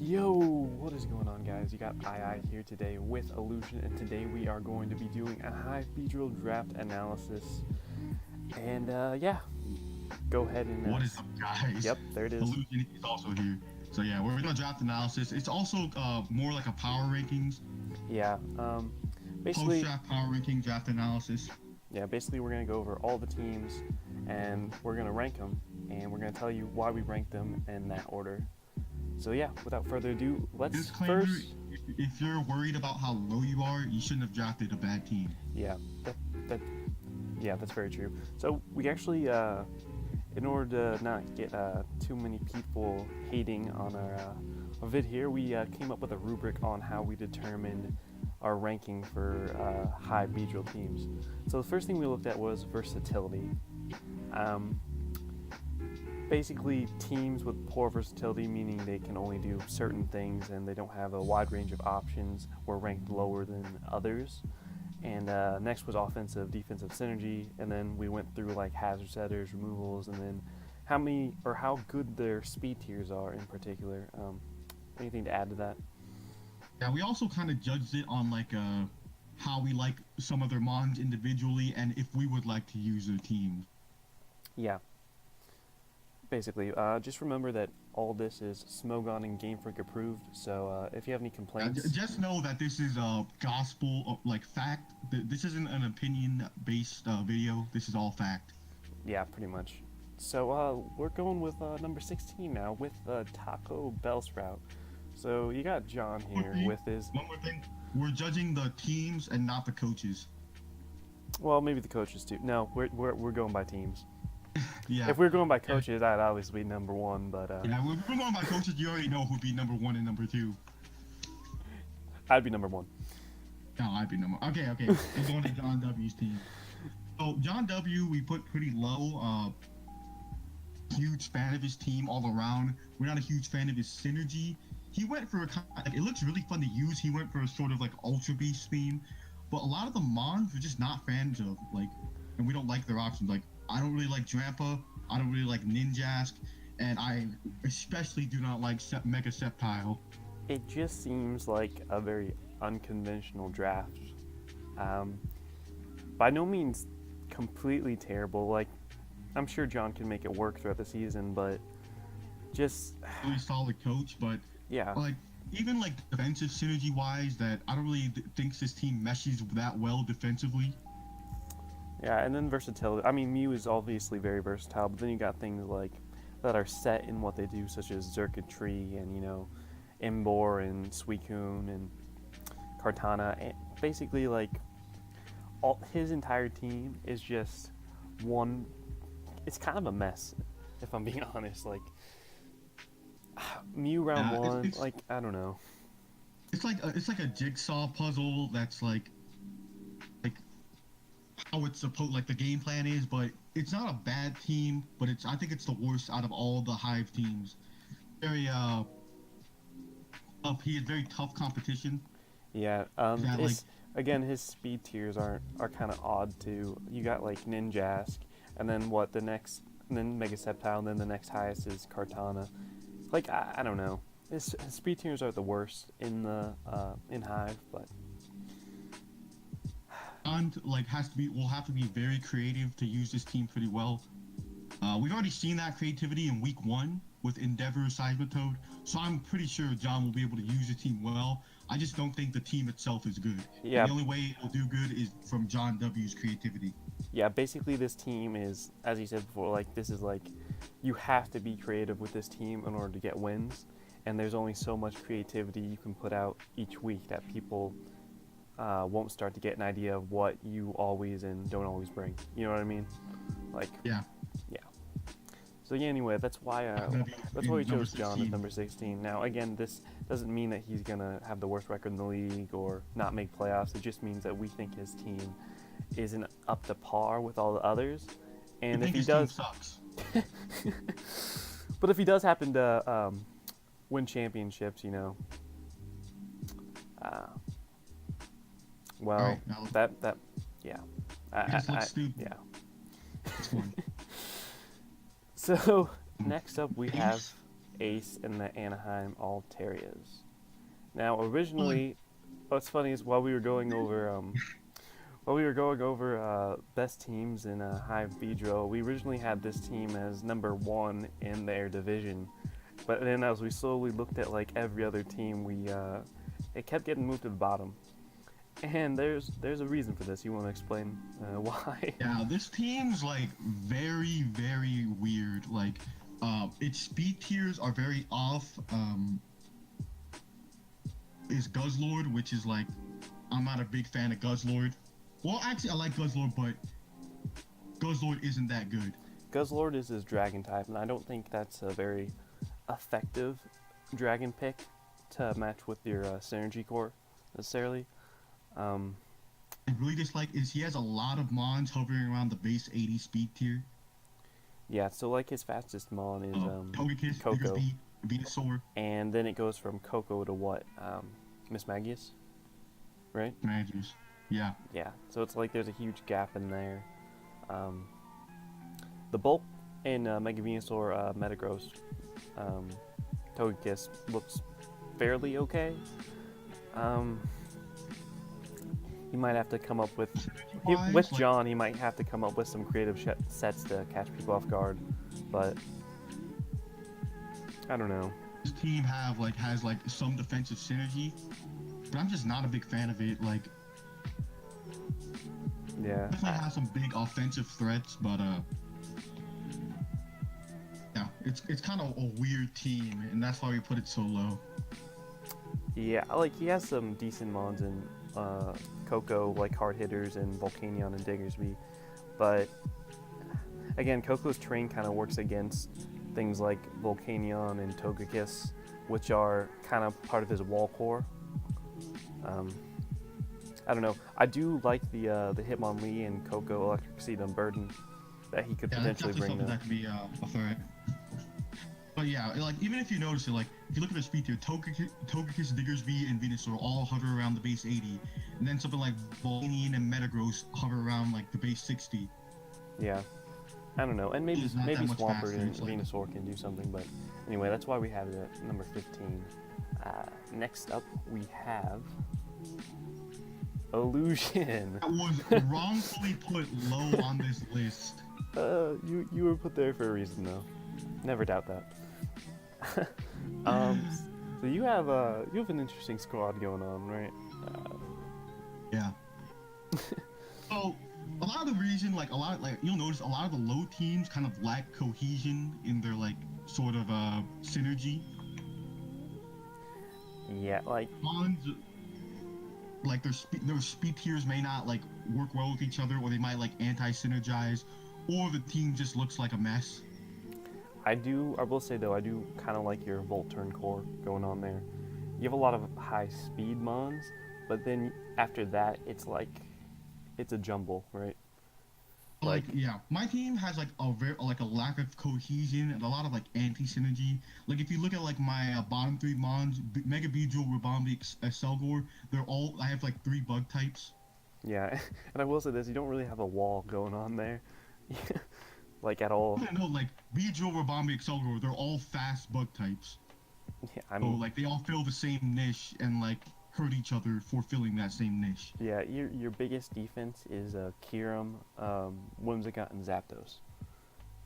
Yo, what is going on, guys? You got II here today with Illusion, and today we are going to be doing a Hive Beedrill draft analysis. And yeah, go ahead and. What is up, guys? Yep, there it is. Illusion is also here. So yeah, we're gonna draft analysis. It's also more like a power rankings. Yeah, basically. Post-draft power ranking draft analysis. Yeah, basically we're gonna go over all the teams, and we're gonna rank them, and we're gonna tell you why we ranked them in that order. So yeah, without further ado, let's Disclaimer, first. if you're worried about how low you are, you shouldn't have drafted a bad team. Yeah, that's very true. So we actually, in order to not get too many people hating on our vid here, we came up with a rubric on how we determined our ranking for Hive Beedrill teams. So the first thing we looked at was versatility. Basically, teams with poor versatility, meaning they can only do certain things and they don't have a wide range of options, were ranked lower than others. And next was offensive, defensive synergy, and then we went through like hazard setters, removals, and then how many or how good their speed tiers are in particular. Anything to add to that? Yeah, we also kind of judged it on like how we like some of their mons individually and if we would like to use their team. Yeah. Basically, just remember that all this is Smogon and Game Freak approved. So if you have any complaints, just know that this is gospel, like fact. This isn't an opinion-based video. This is all fact. Yeah, pretty much. So we're going with number 16 now with Taco Bell Sprout. So you got John here with his. One more thing, we're judging the teams and not the coaches. Well, maybe the coaches too. No, we're going by teams. Yeah. If we're going by coaches, I'd obviously be number one, but yeah, if we're going by coaches, you already know who'd be number one and number two. I'd be number one. No, I'd be number. Okay. We're going to John W's team. So John W, we put pretty low. Huge fan of his team all around. We're not a huge fan of his synergy. He went for it looks really fun to use. He went for a sort of like Ultra Beast theme, but a lot of the mons we're just not fans of. Like, and we don't like their options. Like, I don't really like Drampa. I don't really like Ninjask, and I especially do not like Mega Sceptile. It just seems like a very unconventional draft. By no means completely terrible. Like, I'm sure John can make it work throughout the season, but just really solid coach. But yeah, like even like defensive synergy wise, that I don't really think this team meshes that well defensively. Yeah, and then versatility. I mean, Mew is obviously very versatile, but then you got things like that are set in what they do, such as Circuitry and, you know, Imbor and Suicune and Kartana. And basically, like, all his entire team is just one. It's kind of a mess, if I'm being honest. Like, Mew round one, it's, like, I don't know. It's like a jigsaw puzzle that's like how it's supposed, like the game plan is, but it's not a bad team, but I think it's the worst out of all the Hive teams. Very he has very tough competition. Yeah, again, his speed tiers are kind of odd too. You got like Ninjask, and then and then Mega Sceptile, and then the next highest is Kartana. Like, I don't know. His speed tiers are the worst in the in Hive, but and like will have to be very creative to use this team pretty well. We've already seen that creativity in week 1 with Endeavor Seismitoad, so I'm pretty sure John will be able to use the team well. I just don't think the team itself is good. Yeah. And the only way it will do good is from John W's creativity. Yeah, basically this team is, as you said before, like this is like you have to be creative with this team in order to get wins, and there's only so much creativity you can put out each week that people won't start to get an idea of what you always and don't always bring. You know what I mean? Like, yeah. So yeah, anyway, that's why we chose John as number 16. Now, again, this doesn't mean that he's gonna have the worst record in the league or not make playoffs. It just means that we think his team isn't up to par with all the others. And if he does, team sucks. But if he does happen to win championships, you know, well, right, yeah, yeah. So next up we have Ace, and the Anaheim Alterias. Now, originally, what's funny is while we were going over best teams in Hive Beedrill, we originally had this team as number 1 in their division. But then as we slowly looked at like every other team, it kept getting moved to the bottom. And there's a reason for this. You want to explain why? Yeah, this team's like very, very weird. Like, its speed tiers are very off. Is Guzzlord, which is like, I'm not a big fan of Guzzlord. Well, actually, I like Guzzlord, but Guzzlord isn't that good. Guzzlord is his dragon type, and I don't think that's a very effective dragon pick to match with your synergy core necessarily. I really dislike is he has a lot of mons hovering around the base 80 speed tier. Yeah, so like his fastest mon is Togekiss, Coco, Venusaur, and then it goes from Coco to what? Miss Magius, right? Magius. Yeah. Yeah, so it's like there's a huge gap in there. The bulk in Mega Venusaur, Metagross, Togekiss looks fairly okay. He might have to come up with with John. He might have to come up with some creative sets to catch people off guard, but I don't know. This team has some defensive synergy, but I'm just not a big fan of it. Like, yeah, definitely has some big offensive threats, but yeah, it's kind of a weird team, and that's why we put it so low. Yeah, like he has some decent mons in Coco, like hard hitters and Volcanion and Diggersby, but again, Coco's train kind of works against things like Volcanion and Togekiss, which are kind of part of his wall core. I don't know. I do like the Hitmonlee and Coco Electric Seed Unburden that he could potentially bring. That could be a threat. But yeah, like even if you notice it, like if you look at the speed tier, Togekiss, Diggersby, and Venusaur all hover around the base 80, and then something like Volcanion and Metagross hover around like the base 60. Yeah, I don't know, and maybe Swampert and Venusaur can do something, but anyway, that's why we have it at number 15. Next up, we have Illusion. That was wrongfully put low on this list. You were put there for a reason, though. Never doubt that. So you have an interesting squad going on, right? Yeah. So a lot of the reason, you'll notice a lot of the low teams kind of lack cohesion in their sort of synergy. Yeah, like mons, their speed tiers may not work well with each other, or they might anti-synergize, or the team just looks like a mess. I will say though, I do kind of like your Volt Turn core going on there. You have a lot of high speed mons, but then after that, it's a jumble, right? Yeah, my team has a lack of cohesion and a lot of anti-synergy. Like if you look at my bottom 3 mons, Mega Beedrill, Ribombee, Excelgor, I have 3 bug types. Yeah, and I will say this, you don't really have a wall going on there. At all. No, Beedrill, Ribombee, Excelgor, they're all fast bug types. Yeah, I mean, so they all fill the same niche and hurt each other for filling that same niche. Yeah, your biggest defense is Kyurem, Whimsicott, and Zapdos,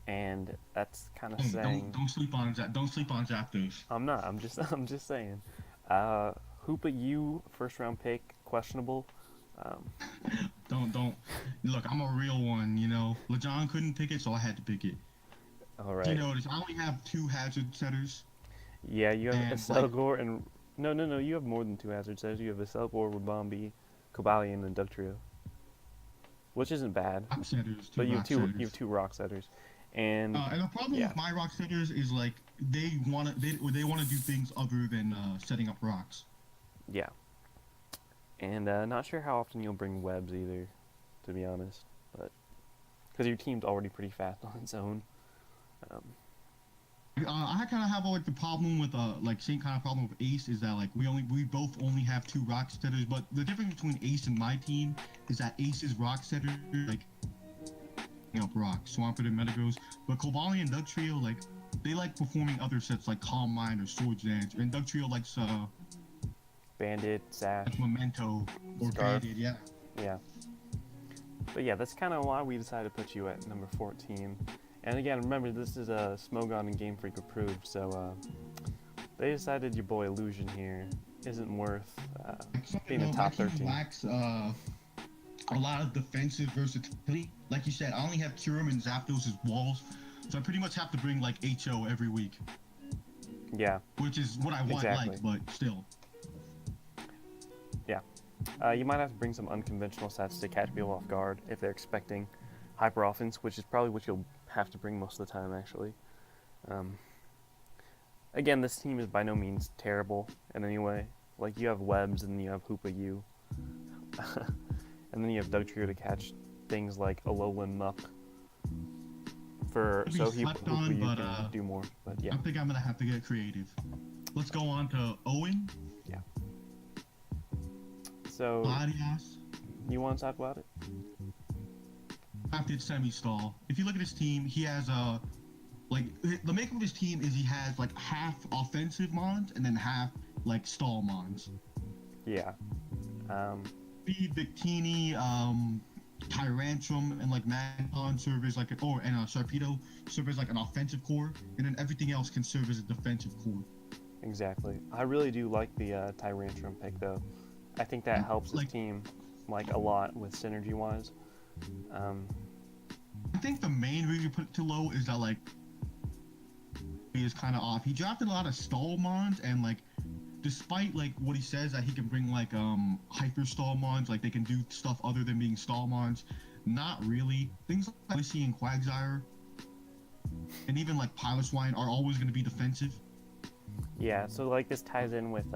and that's kind of saying. Don't sleep on Zapdos. I'm not. I'm just saying. Hoopa U first round pick questionable. Don't. Look, I'm a real one, you know. LeJon couldn't pick it, so I had to pick it. All right. You notice I only have 2 hazard setters. Yeah, you have Excelgor and no. You have more than 2 hazard setters. You have Excelgor, Ribombee, Cobalion, and Dugtrio, which isn't bad. Rock setters, but you have 2 rock setters, and the problem with my rock setters is they want to do things other than setting up rocks. Yeah. And not sure how often you'll bring webs either, to be honest, but because your team's already pretty fast on its own. I kind of have the problem with same kind of problem with Ace is that we both only have 2 rock setters, but the difference between Ace and my team is that Ace's rock setter up rocks, Swampert and Metagross, but Cobalion and Dugtrio they like performing other sets like Calm Mind or Swords Dance, and Doug Trio likes Bandit, Sash, like Memento or Scarf. Bandit, yeah. Yeah. But yeah, that's kind of why we decided to put you at number 14. And again, remember, this is a Smogon and Game Freak approved, so they decided your boy Illusion here isn't worth being in top 13. Lacks a lot of defensive versatility. Like you said, I only have Curum and Zapdos as walls, so I pretty much have to bring like HO every week. Yeah. Which is what I want, exactly. like, but still. Yeah. You might have to bring some unconventional sets to catch people off guard if they're expecting hyper offense, which is probably what you'll have to bring most of the time, actually. Again, this team is by no means terrible in any way. Like, you have Webs, and you have Hoopa U. And then you have Doug Trio to catch things like Alolan Muck. So Hoopa U can do more. But yeah. I think I'm going to have to get creative. Let's go on to Owen. Yeah. So, Gladius. You want to talk about it? Crafted semi-stall. If you look at his team, he has like the makeup of his team is he has like half offensive mons and then half like stall mons. Yeah. Speed, Victini, Tyrantrum, and like Magpon serve as like Sharpedo serve as like an offensive core, and then everything else can serve as a defensive core. Exactly. I really do like the Tyrantrum pick though. I think that helps his team like a lot with synergy wise. I think the main reason you put it too low is that like he is kind of off. He drafted a lot of stall mons, and like despite like what he says that he can bring like hyper stall mons, like they can do stuff other than being stall mons, not really. Things like Blissey and Quagsire and even like Piloswine are always going to be defensive. Yeah, so like this ties in with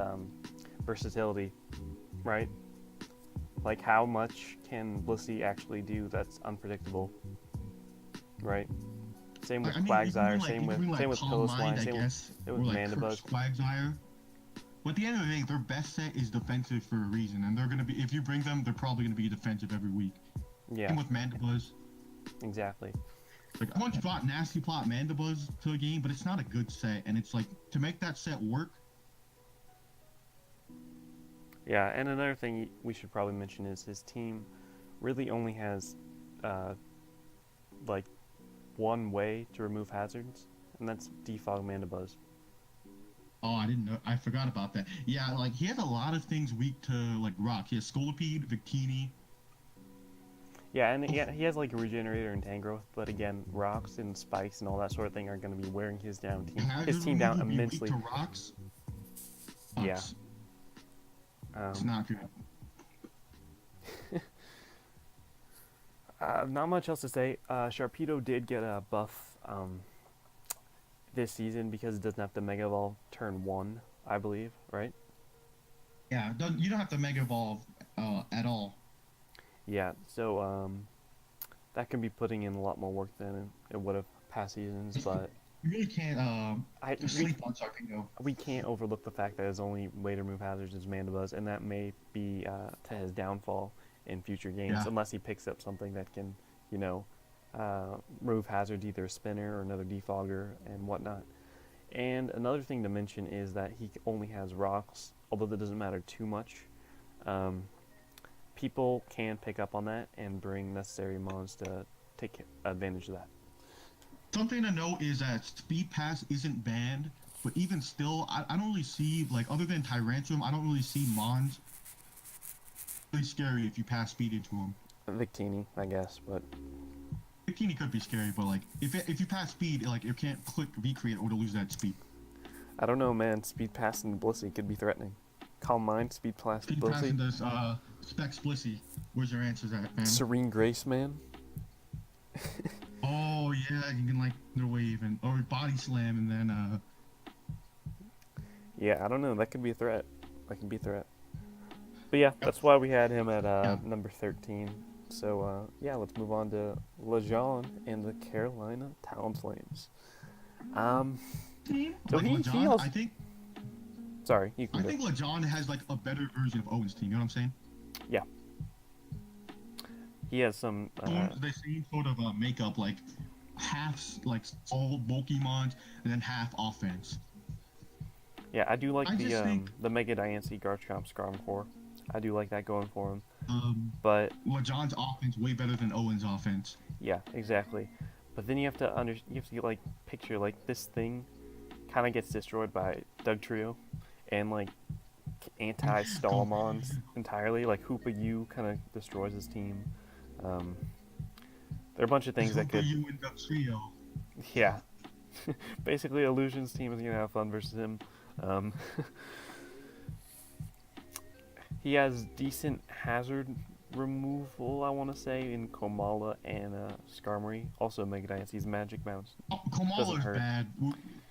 versatility, right? Like how much can Blissey actually do that's unpredictable, right? Same with Quagsire, same with Piloswine, same with Mandibuzz. Quagsire. But at the end of the day, their best set is defensive for a reason, and they're gonna be, if you bring them, they're probably gonna be defensive every week. Yeah. Same with Mandibuzz. Exactly. Like I once brought Nasty Plot Mandibuzz to a game, but it's not a good set, and it's like to make that set work. Yeah, and another thing we should probably mention is his team really only has like one way to remove hazards, and that's defog Mandibuzz. Oh, I didn't know. I forgot about that. Yeah, like he has a lot of things weak to like rock. He has Scolipede, Victini. Yeah, and he has like a Regenerator and Tangrowth, but again, rocks and spikes and all that sort of thing are going to be wearing his team down immensely. Weak to rocks? Yeah. It's not good. Not much else to say. Sharpedo did get a buff this season because it doesn't have to Mega Evolve turn 1, I believe, right? Yeah, you don't have to Mega Evolve at all. Yeah, so that can be putting in a lot more work than it would have past seasons, but you really can't sleep on Sharpedo. We can't overlook the fact that his only way to remove hazards is Mandibuzz, and that may be to his downfall in future games, unless he picks up something that can, remove hazards, either a spinner or another defogger and whatnot. And another thing to mention is that he only has rocks, although that doesn't matter too much. People can pick up on that and bring necessary mons to take advantage of that. Something to note is that Speed Pass isn't banned, but even still, I don't really see, like, other than Tyrantrum, I don't really see mons. Really scary if you pass speed into them. Victini, I guess, but Victini could be scary, but like if you pass speed, like you can't click V-create or to lose that speed. I don't know, man. Speed Pass and Blissey could be threatening. Calm Mind, Speed Pass, Speed Blissey. Pass and does Specs Blissey. Where's your answers at, man? Serene Grace, man. Oh yeah, you can like the wave and or body slam and then Yeah, I don't know. That could be a threat. That could be a threat. But yeah, that's why we had him at number 13. So yeah, let's move on to Lejeune and the Carolina Talonflames. So like he also... I think. Sorry, you can. I think Lejeune has like a better version of Owen's team. You know what I'm saying? Yeah. He has some. The same sort of makeup, like half like all bulky mons and then half offense. Yeah, I do like I just think the Mega Diancie Garchomp Scrum Core. I do like that going for him. um, But LeJohn's offense way better than Owen's offense. yeah, exactly. But then you have to like picture like this thing kind of gets destroyed by Doug Trio and like anti-stall mons entirely. Like Hoopa U kind of destroys his team. Um, there are a bunch of things that could. You and the trio. Yeah. Basically, Illusion's team is gonna have fun versus him. Um, he has decent hazard removal, I want to say, in Komala and Skarmory. Also, Mega Diancie's Magic Bounce. Kamala's bad.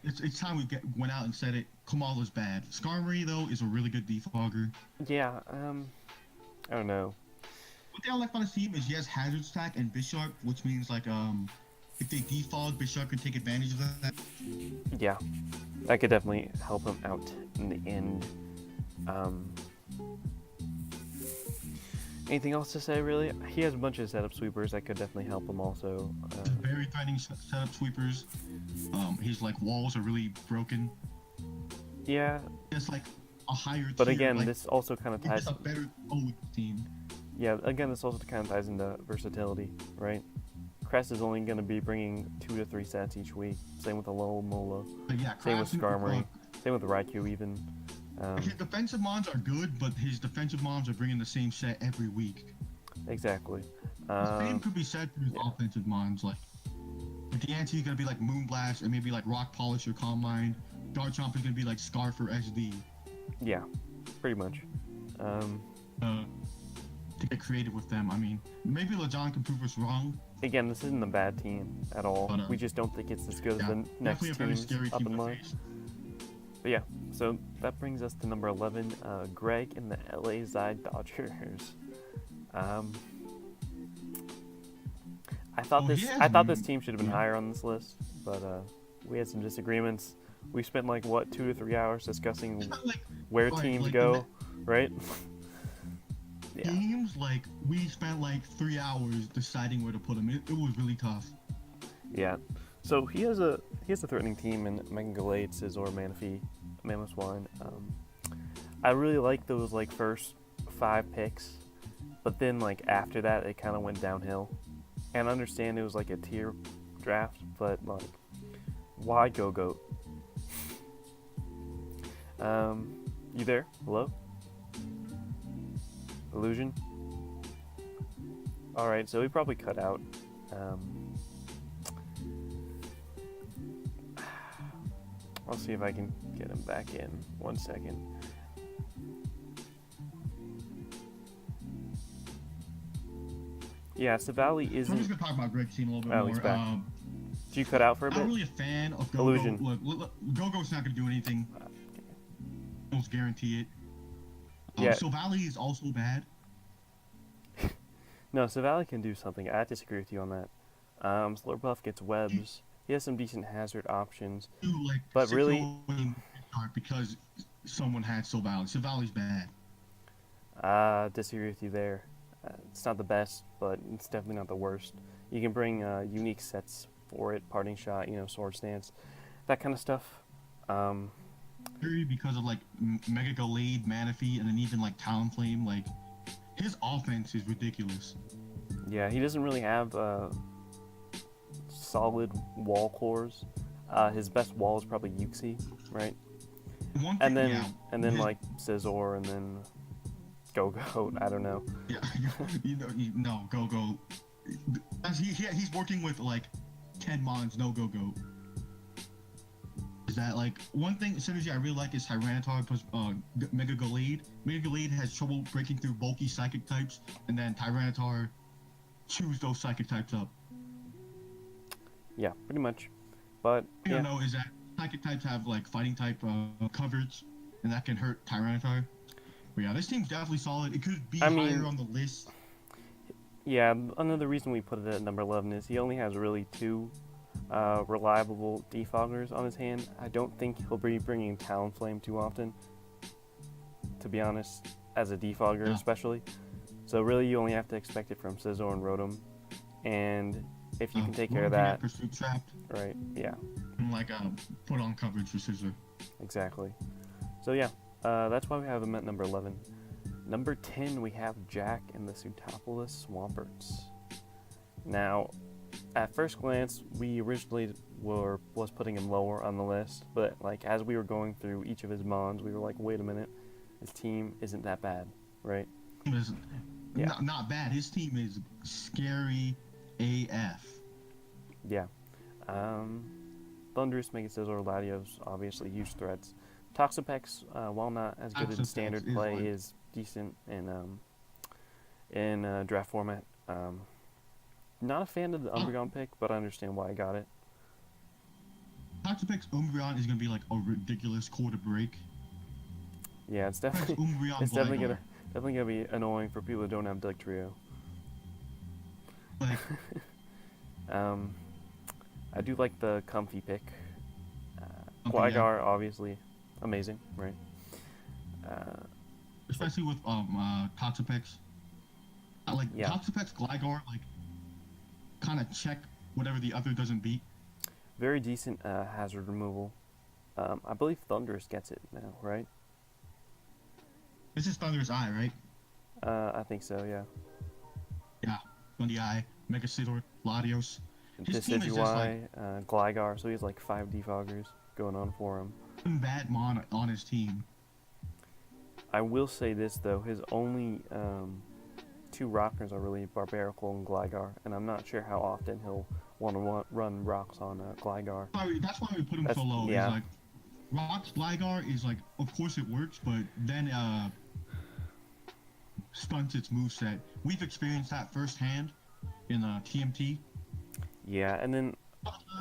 It's time we went out and said it. Kamala's bad. Skarmory though is a really good defogger. Yeah. I don't know. What they like on his team is he has hazard stack and Bisharp, which means like if they defog, Bisharp can take advantage of that. Yeah, that could definitely help him out in the end. Anything else to say, really? He has a bunch of setup sweepers that could definitely help him also. Very threatening setup sweepers. His like walls are really broken. Yeah. It's like a higher but tier, again, like, this also kind of ties. It's a better team. Yeah, again, this also kind of ties into versatility, right? Crest is only going to be bringing 2 to 3 sets each week. Same with Alomomola. Yeah, same with Skarmory. Same with Raikou even. His defensive mons are good, but his defensive mons are bringing the same set every week. Exactly. The same could be said for his offensive mons. Like, Diancie is going to be like Moonblast and maybe like Rock Polish or Calm Mind. Garchomp is going to be like Scarf or SD. Yeah, pretty much. To get creative with them. I mean, maybe LeJohn can prove us wrong. Again, this isn't a bad team at all. But, we just don't think it's as good as the next teams up in line. But yeah, so that brings us to number 11, Greg and the LA Zide Dodgers. I thought this team should have been higher on this list, but we had some disagreements. We spent like 2 to 3 hours discussing where teams go, right? Yeah. Teams, like, we spent like 3 hours deciding where to put them. It was really tough. Yeah. So he has a threatening team in Mega Gallade, Scizor, Manaphy, Mamoswine. I really like those like first 5 picks, but then like after that it kind of went downhill. And I understand it was like a tier draft, but like, why Go-Goat? You there? Hello? Illusion? Alright, so he probably cut out. I'll see if I can get him back in. 1 second. Yeah, Savali isn't... I'm just going to talk about Greg's team a little bit more. He's back. Did you cut out for a bit? I'm not really a fan of Go-Go. Illusion. Look, Go-Go's not going to do anything. Almost guarantee it. Yeah. Savali is also bad. No, Savali can do something. I disagree with you on that. Slurpuff gets webs. He has some decent hazard options. But really... Because someone had Savali. Savali's bad. Disagree with you there. It's not the best, but it's definitely not the worst. You can bring unique sets for it, Parting Shot, Sword Stance, that kind of stuff. Because of like Mega Gallade, Manaphy, and then even like Talonflame, like his offense is ridiculous. Yeah, he doesn't really have solid wall cores. His best wall is probably Uxie, right? And then like Scizor, and then Go-Go. I don't know. Yeah, no Go-Go. He's working with like 10 mons, no Go-Go. Is that like one thing synergy I really like is Tyranitar plus Mega Gallade. Mega Gallade has trouble breaking through bulky psychic types, and then Tyranitar chews those psychic types up. Yeah, pretty much. But I don't know is that psychic types have like fighting type coverage, and that can hurt Tyranitar. But yeah, this team's definitely solid. It could be higher on the list. Yeah, another reason we put it at number 11 is he only has really 2 reliable defoggers on his hand. I don't think he'll be bringing Talonflame too often, to be honest, as a defogger especially. So really you only have to expect it from Scizor and Rotom. And if you can take care we're of gonna that, get pursuit trapped, right? Yeah, and like put on coverage for Scissor. exactly. So yeah, that's why we have him at number 11. Number 10, we have Jack and the Pseudopolis Swamperts. Now, at first glance, we originally was putting him lower on the list, but like as we were going through each of his mons, we were like, wait a minute, his team isn't that bad, right? Is Yeah. not bad. His team is scary AF. Yeah. Thunderous, Megasizzle, Latios, obviously huge threats. Toxapex, while not as good in Toxapex standard is play, like- is decent in draft format. Not a fan of the Umbreon pick, but I understand why I got it. Toxapex Umbreon is gonna be like a ridiculous quarter break. Yeah, it's Toxapex definitely Umbreon it's Gligar. definitely gonna be annoying for people who don't have Duck Trio. Like I do like the comfy pick. Comfy, yeah. Gligar, obviously, amazing, right? especially with Toxapex. Like Yeah. Toxapex Gligar, like kind of check whatever the other doesn't beat. Very decent hazard removal. I believe Thunderous gets it now, right? This is Thunder's Eye, right? I think so, yeah. Yeah, on the Eye, Megasizzle, Latios. His team is just Decidueye, Gligar, so he has like 5 defoggers going on for him. one bad mon on his team. I will say this though, his only 2 rockers are really Barbaracle and Gligar, and I'm not sure how often he'll want to run rocks on Gligar. That's why we put him so low. Yeah. Is like Rocks Gligar is like, of course it works, but then stunts its moveset. We've experienced that firsthand in TMT. Yeah, and then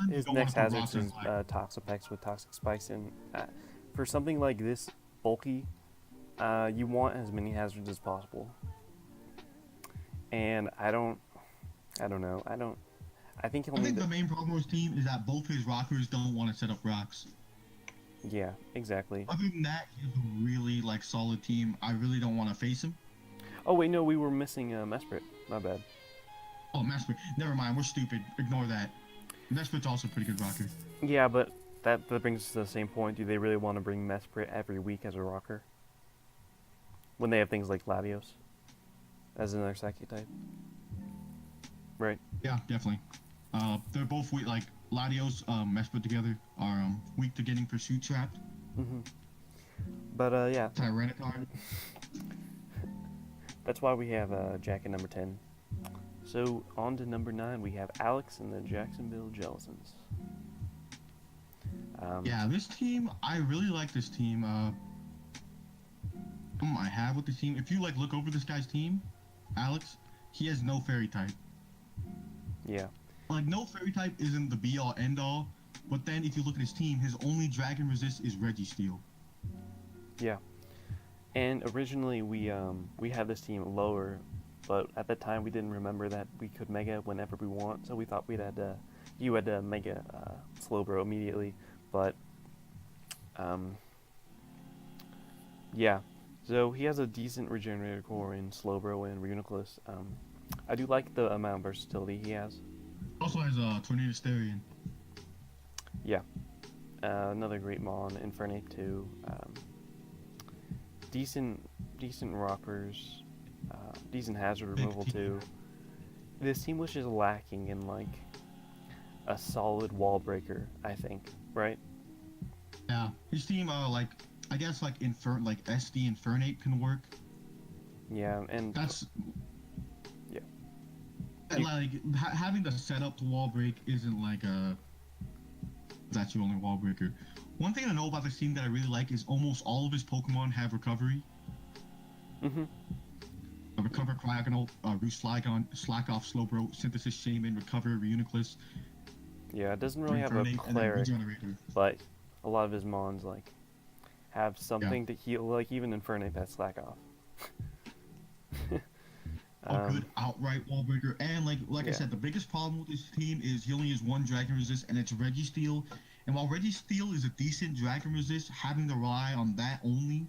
his Don't next wanna put hazard is rocks in, like- Toxapex with Toxic Spikes, and for something like this bulky, you want as many hazards as possible. And I don't know. I think he'll I need think the main problem with his team is that both his rockers don't want to set up rocks. Yeah, exactly. Other than that, he has a really like solid team. I really don't want to face him. Oh wait, no, we were missing Mesprit. My bad. Oh, Mesprit. Never mind. We're stupid. Ignore that. Mesprit's also a pretty good rocker. Yeah, but that brings us to the same point. Do they really want to bring Mesprit every week as a rocker? When they have things like Latios as another psychic type? Right. Yeah, definitely. They're both weak. Like Latios, Mesprit together are weak to getting pursuit trapped. Mm-hmm. But yeah, Tyranitar. that's why we have Jack at number 10. So on to number 9, we have Alex and the Jacksonville Jellicents. Yeah, this team, I really like this team. I have with the team. If you like look over this guy's team, Alex, he has no fairy type. Yeah. Like no fairy type isn't the be all end all, but then if you look at his team, his only dragon resist is Registeel. Yeah. And originally we had this team lower, but at the time we didn't remember that we could mega whenever we want, so we thought you had to mega Slowbro immediately, but yeah. So he has a decent regenerator core in Slowbro and Reuniclus. I do like the amount of versatility he has. Also has a Tornado Starion. Yeah. Another great Mon, Infernape too. Decent rockers, decent hazard removal too. This team was just lacking in like a solid wall breaker, I think, right? Yeah, his team like I guess like SD Infernape can work. Yeah, and That's yeah. and, like having the setup to wall break isn't like that's your only wall breaker. One thing I know about this team that I really like is almost all of his Pokemon have recovery. Mm-hmm. Recover Cryogonal, Roost Flygon, Slack Off Slowbro, Synthesis Shaman, Recover Reuniclus. Yeah, it doesn't really have a Infernape, and then cleric, Regenerator. but a lot of his Mons like have something to heal. Like even Infernape has Slack Off. A good outright wall breaker, and like I Yeah. said, the biggest problem with this team is he only has one Dragon Resist, and it's Registeel. And while Registeel is a decent Dragon Resist, having to rely on that only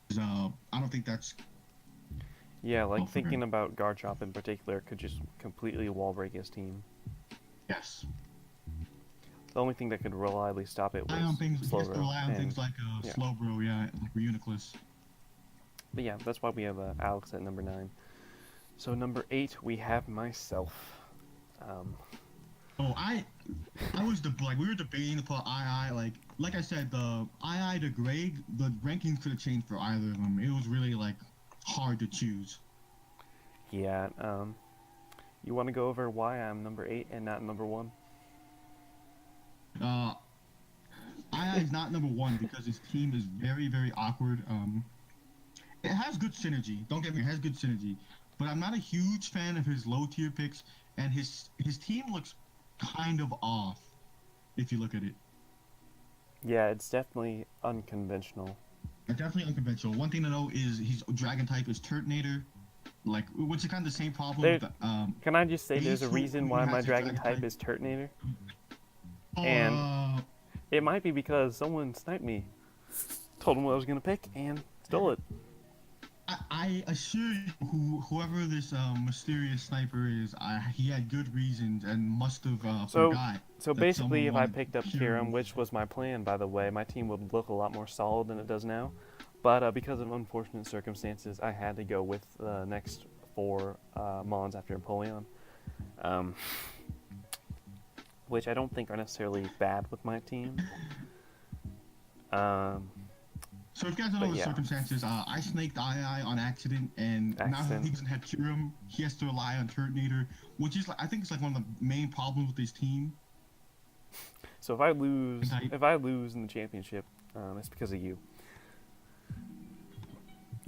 is I don't think that's Yeah, like for thinking about Garchomp in particular could just completely wall break his team. yes. The only thing that could reliably stop it Rely on was things. He has to Slowbro. rely on And things like yeah, Slowbro, yeah, like Reuniclus. but yeah, that's why we have Alex at number 9. So number 8, we have myself. Um, Oh, I was we were debating for II. Like I said, the II to Greg, the rankings could have changed for either of them. It was really like hard to choose. yeah, you want to go over why I'm number 8 and not number 1? II is not number 1 because his team is very, very awkward. It has good synergy. Don't get me, it has good synergy. But I'm not a huge fan of his low tier picks, and his team looks kind of off if you look at it. Yeah, it's definitely unconventional. It's definitely unconventional. One thing to know is his dragon type is Turtonator, which is kind of the same problem. Can I just say Base, there's a reason who why my has his dragon type is Turtonator? Oh, And it might be because someone sniped me, told him what I was going to pick, and stole it. I assure you, whoever this mysterious sniper is, he had good reasons and must have forgot. So that basically, if someone I wanted picked up pure Kiram, which was my plan, by the way, my team would look a lot more solid than it does now. But because of unfortunate circumstances, I had to go with the next 4 Mons after Empoleon. Which I don't think are necessarily bad with my team. So if you guys don't know the circumstances, I snaked II on accident, and now he doesn't have Kiram. He has to rely on Turtonator, which is I think it's like one of the main problems with his team. So if I lose in the championship, it's because of you.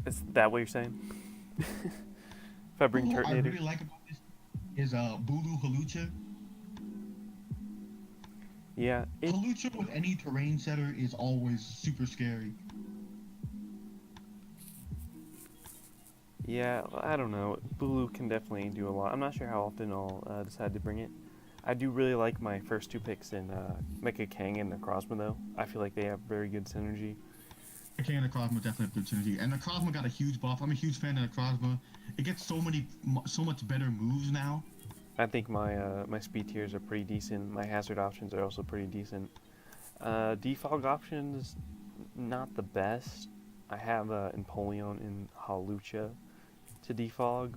Is that what you're saying? If I bring Turtonator? I really like about this is Bulu Halucha. Yeah. Halucha with any terrain setter is always super scary. Yeah, I don't know. Bulu can definitely do a lot. I'm not sure how often I'll decide to bring it. I do really like my first 2 picks in Mecha Kang and Necrozma, though. I feel like they have very good synergy. Kang and Necrozma definitely have good synergy, and Necrozma got a huge buff. I'm a huge fan of Necrozma. It gets so much better moves now. I think my speed tiers are pretty decent. My hazard options are also pretty decent. Defog options, not the best. I have Empoleon and Halucha to defog.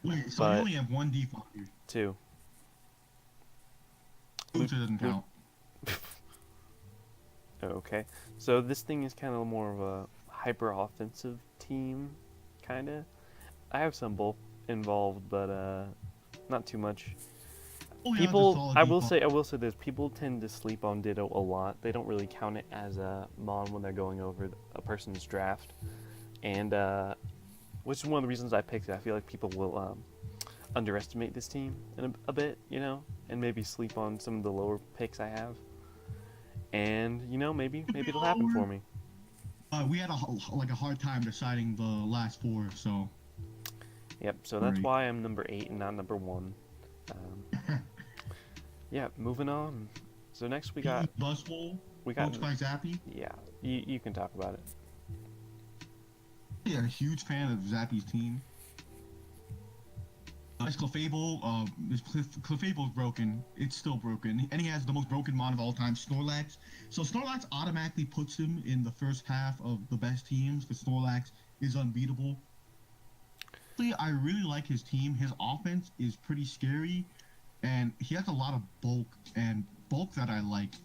Wait, so you only have 1 defog here? 2. Halucha doesn't count. Okay, so this thing is kind of more of a hyper-offensive team, kind of. I have some both involved, but not too much. People, I will say this: people tend to sleep on Ditto a lot. They don't really count it as a mon when they're going over a person's draft, and which is one of the reasons I picked it. I feel like people will underestimate this team in a bit, and maybe sleep on some of the lower picks I have. And maybe it'll happen for me. We had a hard time deciding the last 4, so. Yep. So that's why I'm number 8 and not number 1. Yeah. Moving on. So next we got Buzzwole. We got Zappy. Yeah. You can talk about it. Yeah, a huge fan of Zappy's team. His Clefable, Clefable is broken. It's still broken. And he has the most broken mon of all time, Snorlax. So Snorlax automatically puts him in the first half of the best teams, because Snorlax is unbeatable. I really like his team. His offense is pretty scary, and he has a lot of bulk that I like.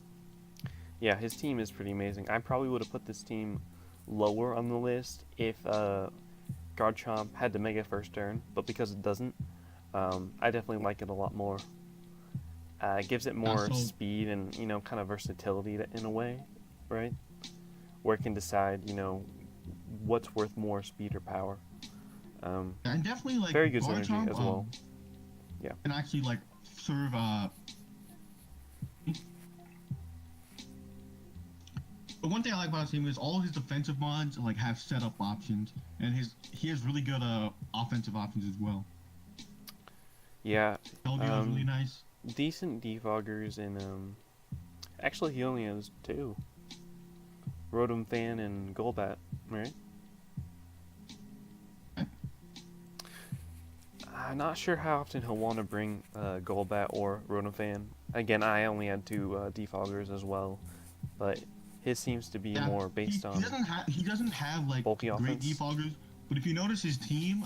Yeah, his team is pretty amazing. I probably would have put this team lower on the list if Garchomp had the Mega first turn, but because it doesn't, I definitely like it a lot more. It gives it more speed and, kind of versatility in a way, right? Where it can decide, what's worth more, speed or power. And definitely, very good synergy as well. Yeah. And actually, serve, But one thing I like about his team is all his defensive mods have setup options, and he has really good offensive options as well. Yeah. LDO is really nice. Decent defoggers, and actually he only has 2. Rotom Fan and Golbat, right? I'm not sure how often he'll want to bring Golbat or Rotom. Again, I only had two defoggers as well, but his seems to be Yeah, more based on he doesn't have like bulky great offense. defoggers, but if you notice his team,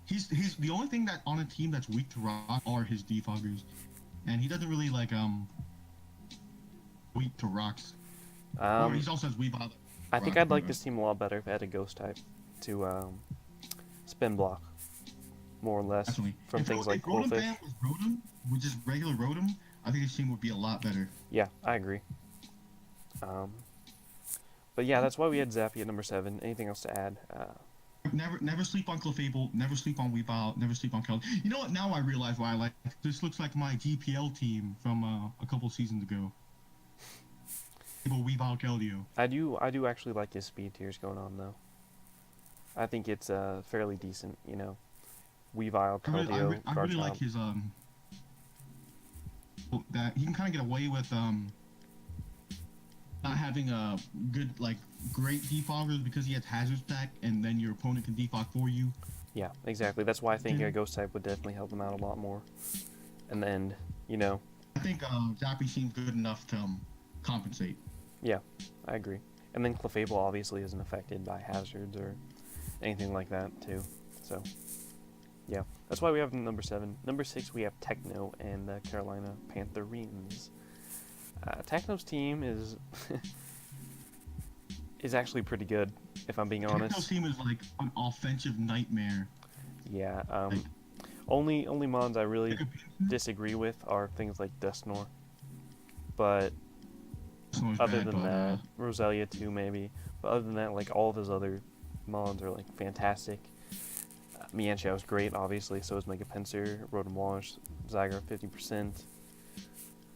he's the only thing that on a team that's weak to rock are his defoggers, and he doesn't really like weak to rocks. Or he also has weak. I think I'd like this team a lot better if it had a ghost type to spin block, more or less, Definitely. from things like if Rotom Qwilfish. Fan was Rotom, with just regular Rotom, I think this team would be a lot better. Yeah, I agree. But yeah, that's why we had Zappy at number 7. Anything else to add? Never sleep on Clefable, never sleep on Weavile, never sleep on Keldeo. You know what? Now I realize why I like this. Looks like my GPL team from a couple seasons ago. Weavile, Keldeo. I do actually like his speed tiers going on though. I think it's fairly decent, you know. Weavile, Keldeo, I really like his that he can kind of get away with not having a good great defoggers because he has hazard stack and then your opponent can defog for you. Yeah, exactly. That's why I think a ghost type would definitely help him out a lot more. And then, you know, I think Zappy seems good enough to compensate. Yeah, I agree. And then Clefable obviously isn't affected by hazards or anything like that too. So, yeah, that's why we have number 7. Number 6 we have Techno and the Carolina Panthers. Techno's team is is actually pretty good, if I'm being honest. Techno's team is like an offensive nightmare. Yeah. Only mons I really disagree with are things like Dusknoir, but other than that, Roselia too maybe. But other than that, like all of his other mons are like fantastic. Mienshao is great, obviously. So is Mega Pinsir, Rotom Wash, Zygarde 50%.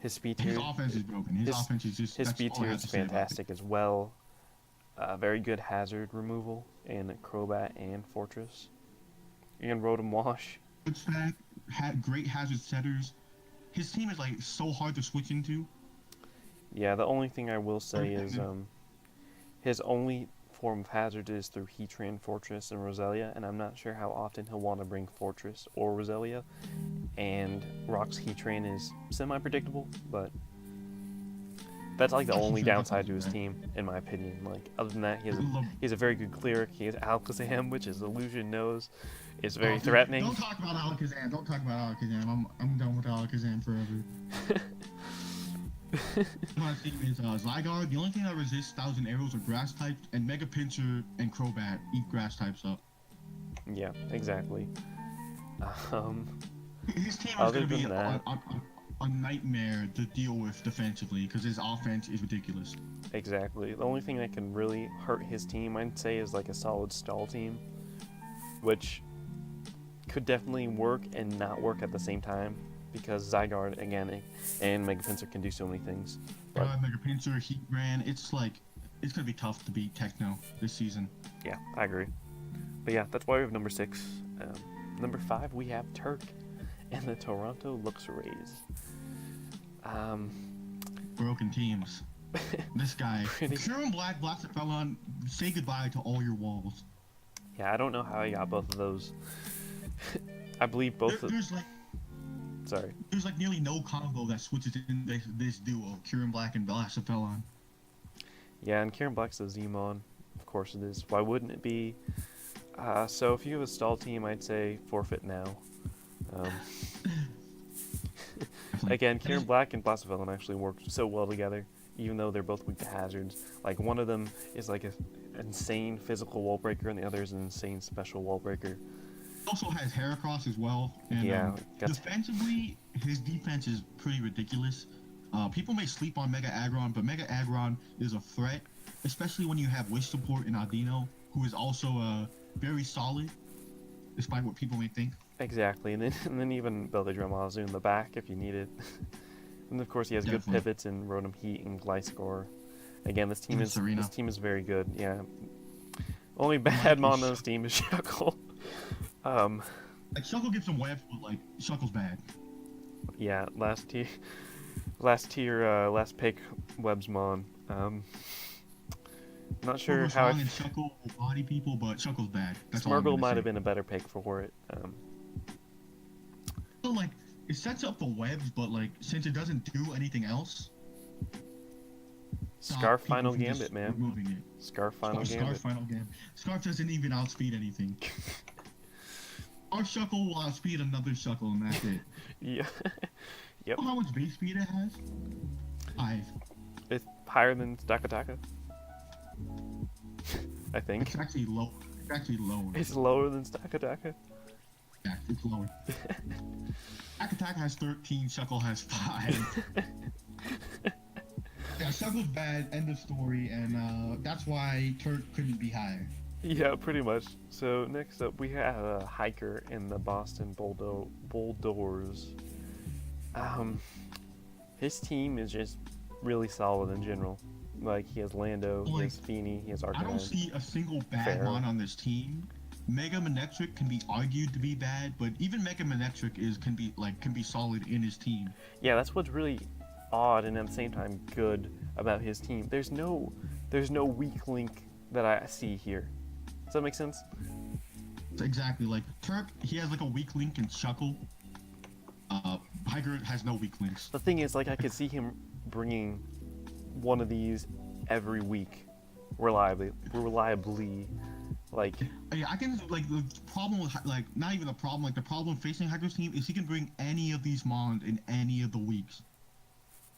His speed tier. His offense is broken. His offense is just. His speed tier is fantastic as well. Very good hazard removal in Crobat and Fortress. And Rotom Wash. Good stack, had great hazard setters. His team is like so hard to switch into. Yeah, the only thing I will say is his only form of hazard is through Heatran, Fortress, and Roselia, and I'm not sure how often he'll want to bring Fortress or Roselia. And Rock's Heatran is semi-predictable, but that's like the only downside to his team, in my opinion. Like, other than that, he has a very good cleric. He has Alakazam, which his illusion knows is very threatening. Don't talk about Alakazam. Don't talk about Alakazam. I'm done with Alakazam forever. My team is Zygarde. The only thing that resists 1,000 arrows are grass types, and Mega Pinsir and Crobat eat grass types up. Yeah, exactly. His team is going to be a nightmare to deal with defensively because his offense is ridiculous. Exactly. The only thing that can really hurt his team, I'd say, is like a solid stall team, which could definitely work and not work at the same time because Zygarde, again, and Mega Pinsir can do so many things. Mega Pinsir, Heatran, it's going to be tough to beat Techno this season. Yeah, I agree. But yeah, that's why we have number 6. Number 5, we have Turk and the Toronto Luxrays. Broken teams. This guy. Kieran Black, Blastofelon, say goodbye to all your walls. Yeah, I don't know how he got both of those. I believe both There's like nearly no combo that switches in this duo, Kieran Black and Blastofelon. Yeah, and Kieran Black's a Z-Mon. Of course it is. Why wouldn't it be? So if you have a stall team, I'd say forfeit now. Again, Kieran Black and Blastofelon actually work so well together, even though they're both weak to hazards. Like, one of them is like an insane physical wall breaker, and the other is an insane special wall breaker. Also has Heracross as well. And, yeah. Defensively, his defense is pretty ridiculous. People may sleep on Mega Aggron, but Mega Aggron is a threat, especially when you have Wish support in Audino, who is also very solid, despite what people may think. Exactly, and then even Beldradrum Azu in the back if you need it. And of course he has good pivots in Rotom Heat and Gliscor. Again, this team is very good. Yeah. Only bad mon on this team is Shuckle. Shuckle gives some webs, but Shuckle's bad. Yeah, last pick webs mon. Not sure how. Shuckle will body people, but Shuckle's bad. Smurgle might have been a better pick for it. So like it sets up the webs, but like since it doesn't do anything else, Scarf people Final from just Gambit, man. removing it. Scarf Final Gambit. Scarf Final Gambit. Scarf doesn't even outspeed anything. Our Shuckle will outspeed another Shuckle, and that's it. Yeah. Yep. You know how much base speed it has? 5. It's higher than Stakataka. I think. It's actually low. It's actually lower. It's lower than Stakataka. Yeah, it's lower. Attack has 13, Shuckle has 5. Yeah, Shuckle's bad, end of story, and that's why Turk couldn't be higher. Yeah, pretty much. So next up, we have a hiker in the Boston Bulldoors. His team is just really solid in general. Like, he has Lando, he has Feeney, he has Arcanine. I don't see a single bad Fair. one on this team. Mega Manectric can be argued to be bad, but even Mega Manectric can be solid in his team. Yeah, that's what's really odd and at the same time good about his team. There's no weak link that I see here. Does that make sense? Exactly. Like Turk, he has like a weak link in Shuckle. Hiker has no weak links. The thing is, like, I could see him bringing one of these every week, reliably. Like, Yeah, I can like the problem with like not even a problem. Like the problem facing Hiker's team is he can bring any of these mons in any of the weeks.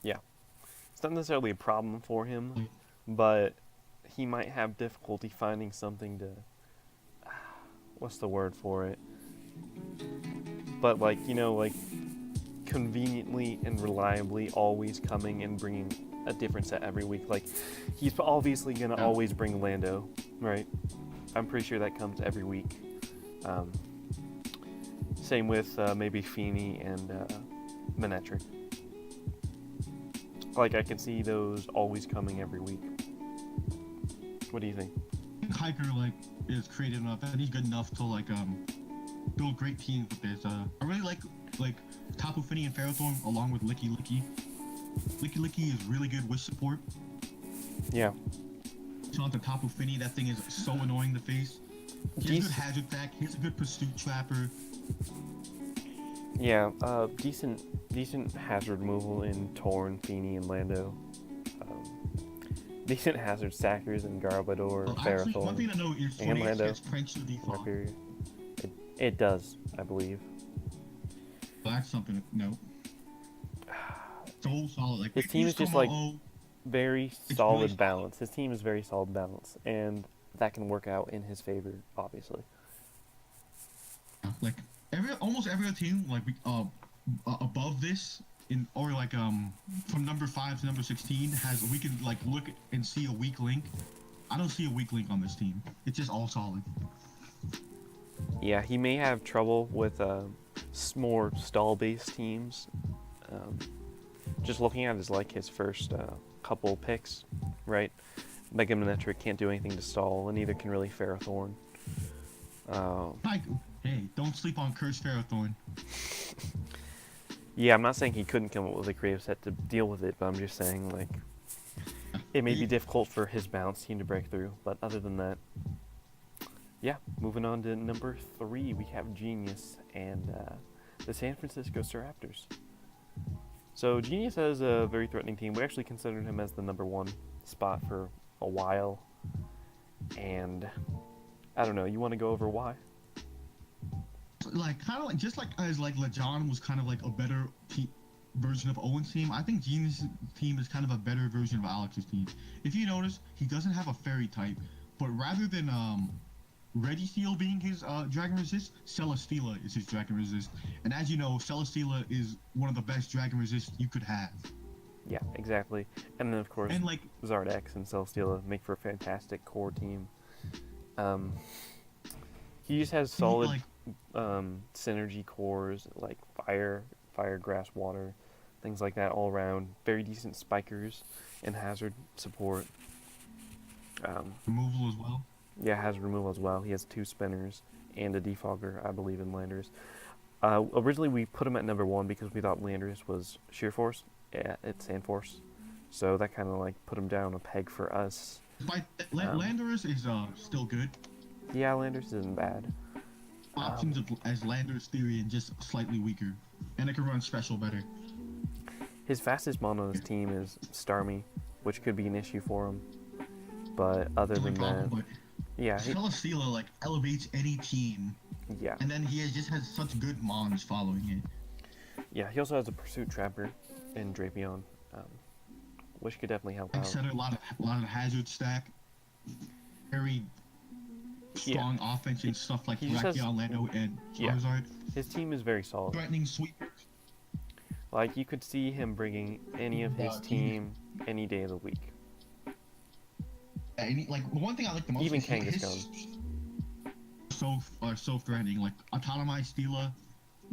yeah, it's not necessarily a problem for him, but he might have difficulty finding something to. What's the word for it? But like, you know, like conveniently and reliably always coming and bringing a different set every week. Like, he's obviously gonna always bring Lando, right? I'm pretty sure that comes every week. Same with maybe Feeney and Manectric. Like, I can see those always coming every week. What do you think? Hiker like is creative enough and he's good enough to like build great teams with this. I really like Tapu Fini and Ferrothorn along with Licky Licky. Licky Licky is really good wish support. Yeah. So on the Tapu Fini, that thing is so annoying to face. He has a good hazard attack. He's a good pursuit trapper. Yeah, decent hazard removal in Torn, Feeney, and Lando. Decent hazard stackers in Garbodor, Actually, Ferrothorn, one thing to note is and Lando. default. It does, I believe. Well, that's something to note. So solid. Like His team is just like very solid balance. His team is very solid balance, and that can work out in his favor, obviously. Like almost every other team, like above this, or like from number 5 to number 16 we can like look and see a weak link. I don't see a weak link on this team. It's just all solid. Yeah, he may have trouble with more stall-based teams. Just looking at his first couple picks, right? Mega Manectric can't do anything to stall, and neither can really Ferrothorn. Hey, don't sleep on Cursed Ferrothorn. Yeah, I'm not saying he couldn't come up with a creative set to deal with it, but I'm just saying, like, it may be difficult for his balance team to break through. But other than that, yeah, moving on to number 3, we have Genius and the San Francisco Raptors. So Genius has a very threatening team. We actually considered him as the number 1 spot for a while, and I don't know. You want to go over why? Like kind of like just like as like Lejon was kind of like a better version of Owen's team. I think Genius' team is kind of a better version of Alex's team. If you notice, he doesn't have a fairy type, but rather than Registeel being his Dragon Resist, Celesteela is his Dragon Resist. And as you know, Celesteela is one of the best Dragon Resist you could have. Yeah, exactly. And then of course, and like Zardex and Celesteela make for a fantastic core team. He just has solid synergy cores like fire, grass, water, things like that all around. Very decent spikers and hazard support. Removal as well. Yeah, hazard removal as well. He has 2 spinners and a defogger, I believe, in Landers. Originally, we put him at number 1 because we thought Landers was Sheer Force. Yeah, it's Sand Force. So that kind of like put him down a peg for us. Landers is still good. Yeah, Landers isn't bad. Options as Landers Theory and just slightly weaker. and it can run special better. His fastest mon on his team is Starmie, which could be an issue for him. But other It's only than problem, that, but yeah, Celesteela like elevates any team, yeah, and then just has such good mons following it. yeah. He also has a Pursuit Trapper in Drapion, which could definitely help out. Etc. A lot of hazard stack, very strong offense and stuff like Brachion, Lando, and Charizard. His team is very solid. Threatening sweepers. Like, you could see him bringing any of his team any day of the week. Like, the one thing I like the most Even is Kangaskhan. So threatening. Like, Autonomized Steela,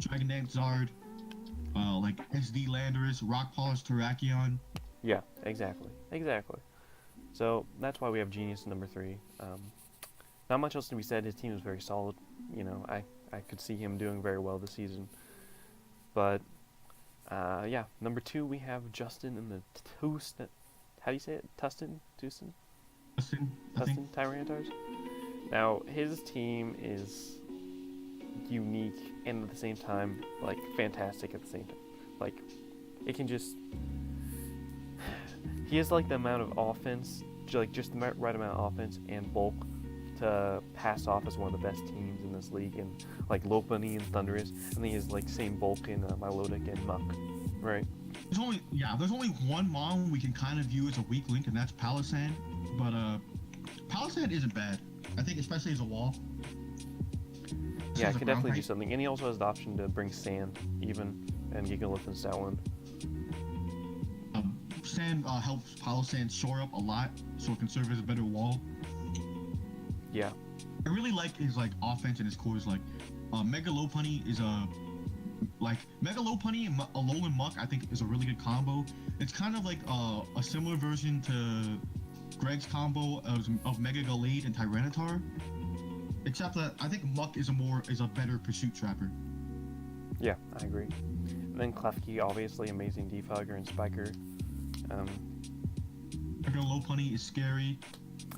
Dragon Dance Zard, like SD Landorus, Rock Polish Terrakion. Yeah, exactly. So, that's why we have Genius number 3. Not much else to be said. His team is very solid. You know, I could see him doing very well this season. But, yeah, number 2 we have Justin in the how do you say it? Tustin Tyrantars. Now, his team is unique and at the same time, like, fantastic at the same time. Like, it can just... He has, like, the amount of offense, like, just the right amount of offense and bulk to pass off as one of the best teams in this league, and like Lopunny and Thundurus, and then he has like same bulk in Milotic and Muck, right? There's only one Mon we can kind of view as a weak link, and that's Palossand. But Palossand isn't bad. I think especially as a wall. Yeah, it could definitely do something, and he also has the option to bring Sand even and Gigalith and Stoutland. Sand helps Palossand shore up a lot, so it can serve as a better wall. Yeah. I really like his like offense and his cores. Like Mega Lopunny is Mega Lopunny and Alolan Muck. I think is a really good combo. It's kind of like a similar version to Greg's combo of Mega Gallade and Tyranitar, except that I think Muck is a better Pursuit Trapper. Yeah, I agree. And then Klefki, obviously amazing Defogger and Spiker. Mega Lopunny is scary.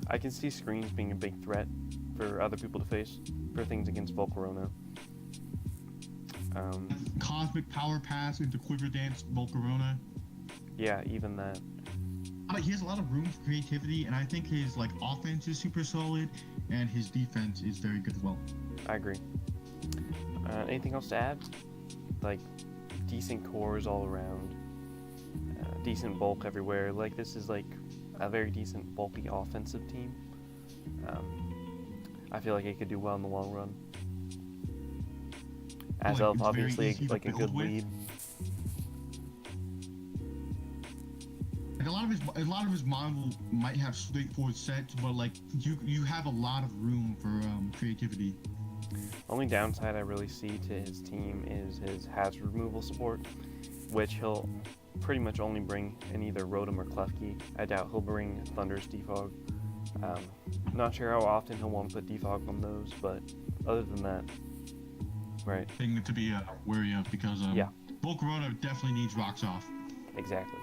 I can see screens being a big threat for other people to face for things against Volcarona. Cosmic Power Pass into Quiver Dance Volcarona. Yeah, even that. He has a lot of room for creativity, and I think his like offense is super solid, and his defense is very good as well. I agree. Anything else to add? Like, decent cores all around, decent bulk everywhere. Like, this is like a very decent bulky offensive team. I feel like it could do well in the long run. Azelf, obviously, like a good lead. Like a lot of his model might have straightforward sets, but like you have a lot of room for creativity. Only downside I really see to his team is his hazard removal support, which he'll pretty much only bring in either Rotom or Klefki. I doubt he'll bring Thunder's Defog. Not sure how often he'll want to put Defog on those, but other than that, right. Thing to be wary of, because Volcarona definitely needs Rocks Off. Exactly.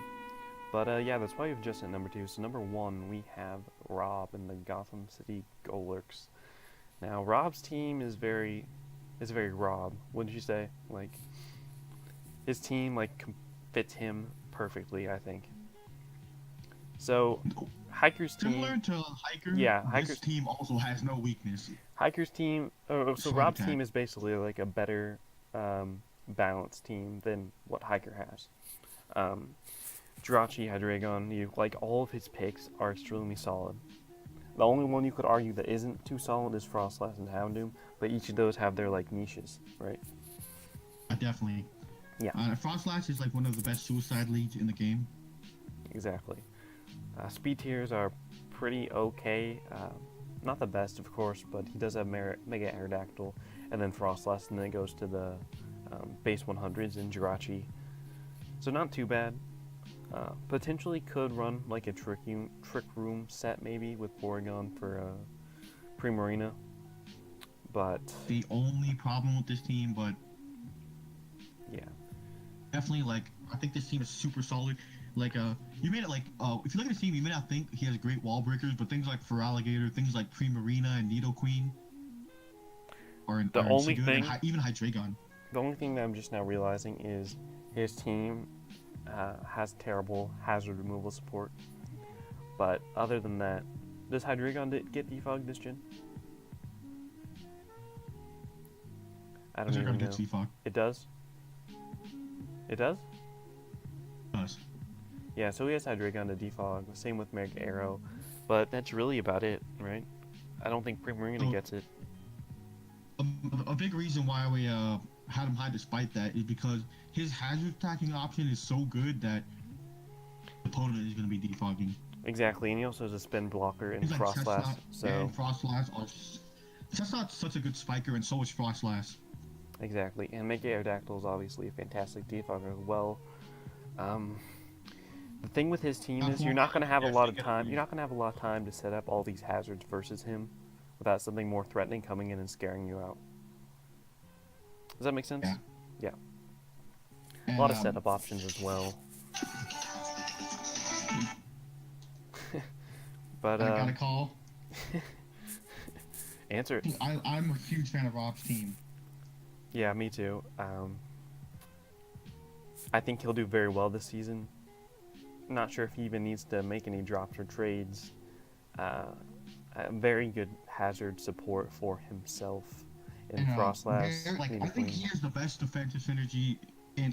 But yeah, that's why we have Justin at number 2. So number 1, we have Rob in the Gotham City Golurks. Now, Rob's team is very Rob, wouldn't you say? Like, his team like fits him perfectly, I think. So, Hiker's team... Similar to Hiker, Hiker's team also has no weakness. Hiker's team... so Rob's team is basically like a better balanced team than what Hiker has. Jirachi, Hydreigon, like all of his picks are extremely solid. The only one you could argue that isn't too solid is Frostlass and Houndoom, but each of those have their like niches, right? Definitely. Yeah. Frostlass is like one of the best suicide leads in the game. Exactly. Speed tiers are pretty okay. Not the best, of course, but he does have Mega Aerodactyl, and then Frostlass, and then it goes to the base 100s in Jirachi. So not too bad. Potentially could run like a Trick Room set maybe with Porygon for Primarina. But the only problem with this team, but yeah, definitely like I think this team is super solid. Like you may not like if you look at this team, you may not think he has great wall breakers, but things like Feraligatr, things like Primarina and Nidoqueen are the only thing. Even Hydreigon. The only thing that I'm just now realizing is his team has terrible hazard removal support. But other than that, does Hydreigon get defogged this gen? I don't even know. Defogged. It does? It does? It does. Yeah, so he has Hydreigon to defog. Same with Mega Arrow. But that's really about it, right? I don't think Primarina gets it. A big reason why we had him high despite that is because his hazard attacking option is so good that the opponent is going to be defogging. Exactly, and he also has a spin blocker and Like Frostlass. So and Frostlass are. That's not such a good spiker, and so is Frostlass. Exactly, and Mega Aerodactyl is obviously a fantastic defogger as well. The thing with his team is you're not going to have a lot of time. You're not going to have a lot of time to set up all these hazards versus him without something more threatening coming in and scaring you out. Does that make sense? Yeah. A lot of setup options as well. But I got a call. Answer it. I'm a huge fan of Rob's team. Yeah, me too. I think he'll do very well this season. Not sure if he even needs to make any drops or trades. Very good hazard support for himself in Frostlass. I think he has the best defensive synergy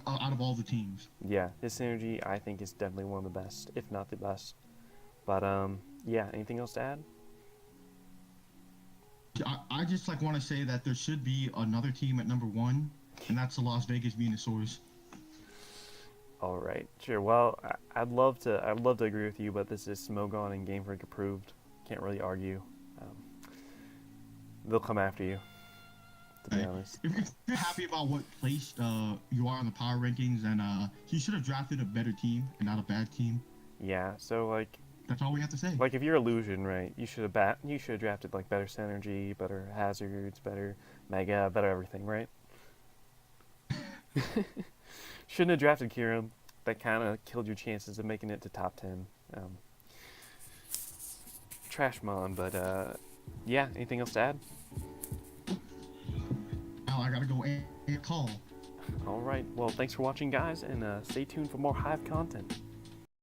out of all the teams. Yeah, his synergy I think is definitely one of the best, if not the best. But yeah, anything else to add? I just want to say that there should be another team at number 1, and that's the Las Vegas Venusaurs. All right, sure. Well, I'd love to agree with you, but this is Smogon and Game Freak approved. Can't really argue. They'll come after you, to be honest. If you're happy about what place you are in the power rankings, then you should have drafted a better team and not a bad team. Yeah. So that's all we have to say. If you're Illusion, right? You should have drafted better synergy, better hazards, better mega, better everything, right? Shouldn't have drafted Kirim. That kind of killed your chances of making it to top 10. Trashmon, but yeah. Anything else to add? Now I gotta go and call. All right. Well, thanks for watching, guys, and stay tuned for more Hive content.